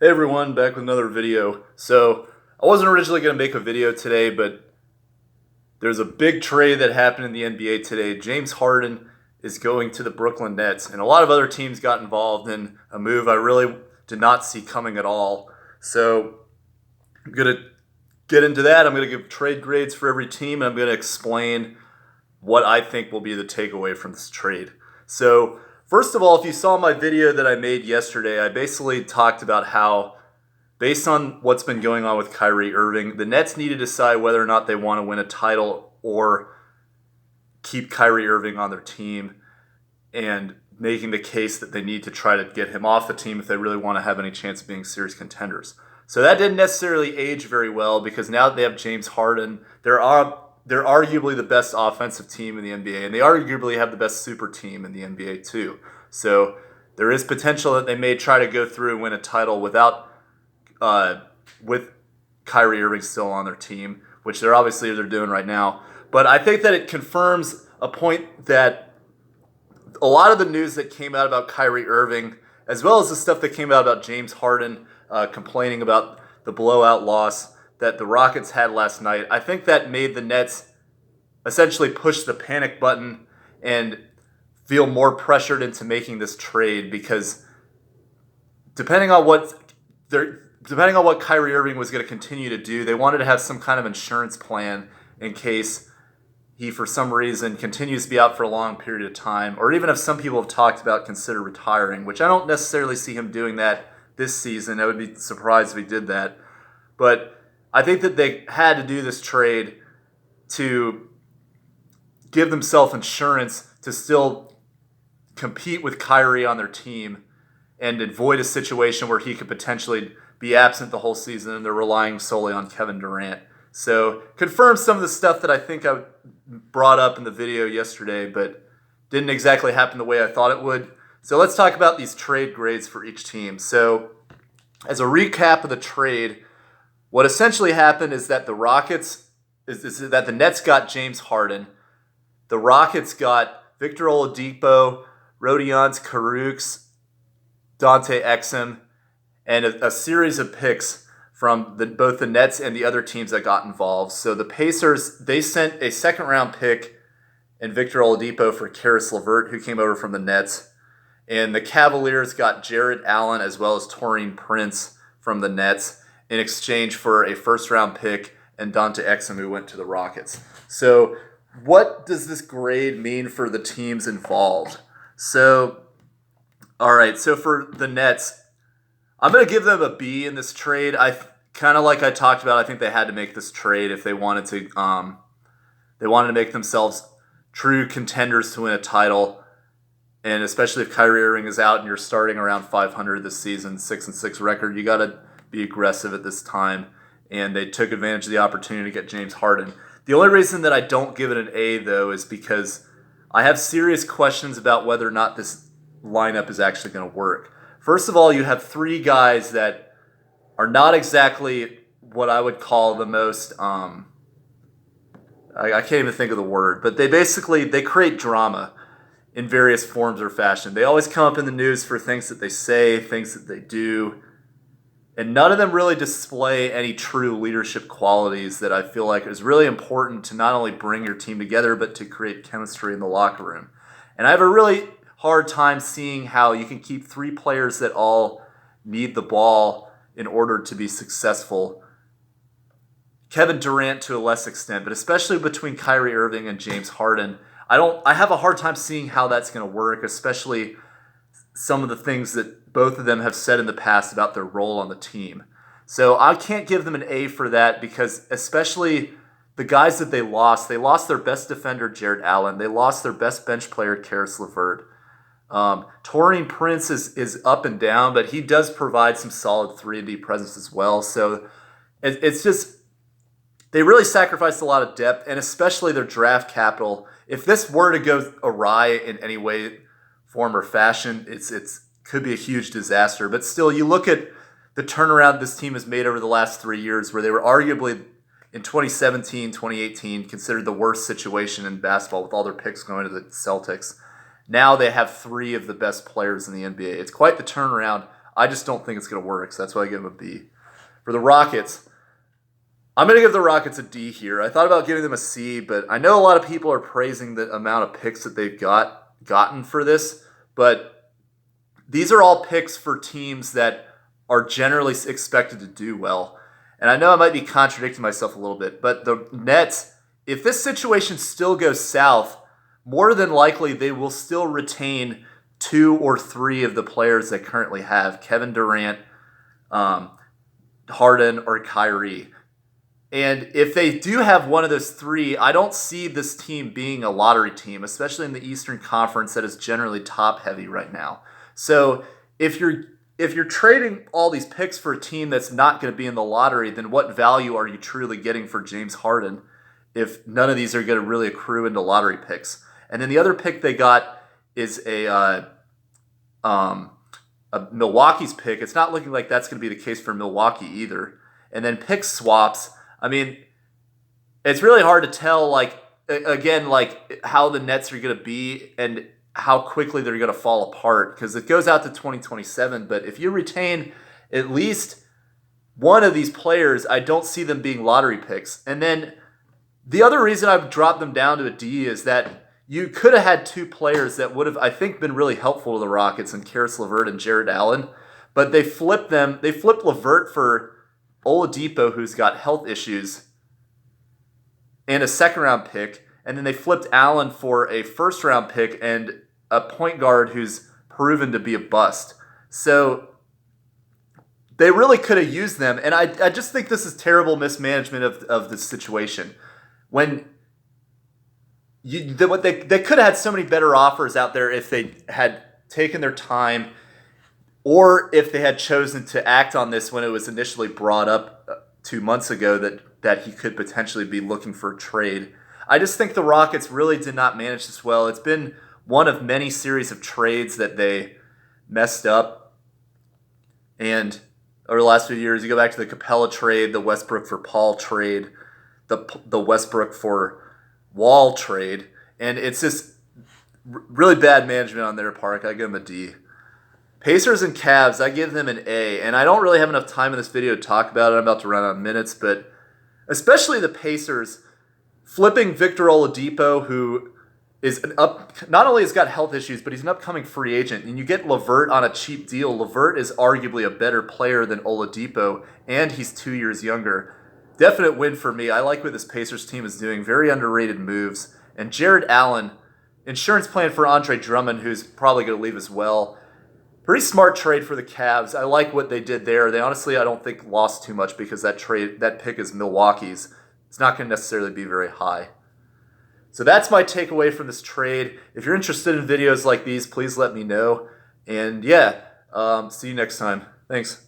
Hey everyone, back with another video. So, I wasn't originally going to make a video today, but there's a big trade that happened in the NBA today. James Harden is going to the Brooklyn Nets, and a lot of other teams got involved in a move I really did not see coming at all. So, I'm going to get into that. I'm going to give trade grades for every team, and I'm going to explain what I think will be the takeaway from this trade. So, first of all, if you saw my video that I made yesterday, I basically talked about how, based on what's been going on with Kyrie Irving, the Nets need to decide whether or not they want to win a title or keep Kyrie Irving on their team, and making the case that they need to try to get him off the team if they really want to have any chance of being serious contenders. So that didn't necessarily age very well, because now that they have James Harden, they're arguably the best offensive team in the NBA, and they arguably have the best super team in the NBA too. So there is potential that they may try to go through and win a title with Kyrie Irving still on their team, which they're doing right now. But I think that it confirms a point that a lot of the news that came out about Kyrie Irving, as well as the stuff that came out about James Harden complaining about the blowout loss that the Rockets had last night, I think that made the Nets essentially push the panic button and feel more pressured into making this trade, because depending on what Kyrie Irving was going to continue to do, they wanted to have some kind of insurance plan in case he, for some reason, continues to be out for a long period of time, or even if some people have talked about consider retiring, which I don't necessarily see him doing that this season. I would be surprised if he did that. But I think that they had to do this trade to give themselves insurance to still compete with Kyrie on their team and avoid a situation where he could potentially be absent the whole season and they're relying solely on Kevin Durant. So, confirms some of the stuff that I think I brought up in the video yesterday, but didn't exactly happen the way I thought it would. So let's talk about these trade grades for each team. So, as a recap of the trade, what essentially happened is that the Nets got James Harden, the Rockets got Victor Oladipo, Rodions Kurucs, Dante Exum, and a series of picks from both the Nets and the other teams that got involved. So the Pacers, they sent a second-round pick and Victor Oladipo for Karis LeVert, who came over from the Nets. And the Cavaliers got Jarrett Allen as well as Taurean Prince from the Nets in exchange for a first-round pick and Dante Exum, who went to the Rockets. So what does this grade mean for the teams involved? So, all right, so for the Nets, I'm going to give them a B in this trade. Kind of like I talked about, I think they had to make this trade if they wanted to. They wanted to make themselves true contenders to win a title, and especially if Kyrie Irving is out and you're starting around 500 this season, 6-6 record, you got to be aggressive at this time. And they took advantage of the opportunity to get James Harden. The only reason that I don't give it an A, though, is because I have serious questions about whether or not this lineup is actually going to work. First of all, you have three guys that are not exactly what I would call the most, I can't even think of the word, but they create drama in various forms or fashion. They always come up in the news for things that they say, things that they do, and none of them really display any true leadership qualities that I feel like is really important to not only bring your team together, but to create chemistry in the locker room. And I have a really hard time seeing how you can keep three players that all need the ball in order to be successful. Kevin Durant to a less extent, but especially between Kyrie Irving and James Harden, I have a hard time seeing how that's going to work, especially some of the things that both of them have said in the past about their role on the team. So I can't give them an A for that, because especially the guys that they lost their best defender, Jarrett Allen. They lost their best bench player, Karis LeVert. Taurean Prince is up and down, but he does provide some solid 3-and-D presence as well. So it's just, they really sacrificed a lot of depth, and especially their draft capital. If this were to go awry in any way, form, or fashion, it's could be a huge disaster. But still, you look at the turnaround this team has made over the last 3 years, where they were arguably in 2017, 2018, considered the worst situation in basketball with all their picks going to the Celtics. Now they have three of the best players in the NBA. It's quite the turnaround. I just don't think it's going to work, so that's why I give them a B. For the Rockets, I'm going to give the Rockets a D here. I thought about giving them a C, but I know a lot of people are praising the amount of picks that they've gotten for this, but these are all picks for teams that are generally expected to do well. And I know I might be contradicting myself a little bit, but the Nets, if this situation still goes south, more than likely they will still retain 2 or 3 of the players they currently have, Kevin Durant, Harden, or Kyrie. And if they do have one of those 3, I don't see this team being a lottery team, especially in the Eastern Conference that is generally top heavy right now. So if you're trading all these picks for a team that's not going to be in the lottery, then what value are you truly getting for James Harden if none of these are going to really accrue into lottery picks? And then the other pick they got is a Milwaukee's pick. It's not looking like that's going to be the case for Milwaukee either. And then pick swaps. I mean, it's really hard to tell, like, again, like how the Nets are going to be and how quickly they're going to fall apart, because it goes out to 2027. But if you retain at least one of these players, I don't see them being lottery picks. And then the other reason I've dropped them down to a D is that you could have had 2 players that would have, I think, been really helpful to the Rockets, in Karis LeVert and Jared Allen. But they flipped them. They flipped LeVert for Oladipo, who's got health issues, and a second-round pick. And then they flipped Allen for a first-round pick and a point guard who's proven to be a bust. So they really could have used them. And I just think this is terrible mismanagement of the situation. When they could have had so many better offers out there if they had taken their time, or if they had chosen to act on this when it was initially brought up 2 months ago that he could potentially be looking for a trade. I just think the Rockets really did not manage this well. It's been one of many series of trades that they messed up. And over the last few years, you go back to the Capella trade, the Westbrook for Paul trade, the Westbrook for Wall trade, and it's just really bad management on their part. I give them a D. Pacers and Cavs, I give them an A, and I don't really have enough time in this video to talk about it. I'm about to run out of minutes, but especially the Pacers, flipping Victor Oladipo, who is not only has got health issues, but he's an upcoming free agent, and you get LeVert on a cheap deal. LeVert is arguably a better player than Oladipo, and he's 2 years younger. Definite win for me. I like what this Pacers team is doing. Very underrated moves. And Jared Allen, insurance plan for Andre Drummond, who's probably going to leave as well. Pretty smart trade for the Cavs. I like what they did there. They honestly, I don't think, lost too much because that pick is Milwaukee's. It's not going to necessarily be very high. So that's my takeaway from this trade. If you're interested in videos like these, please let me know. And yeah, see you next time. Thanks.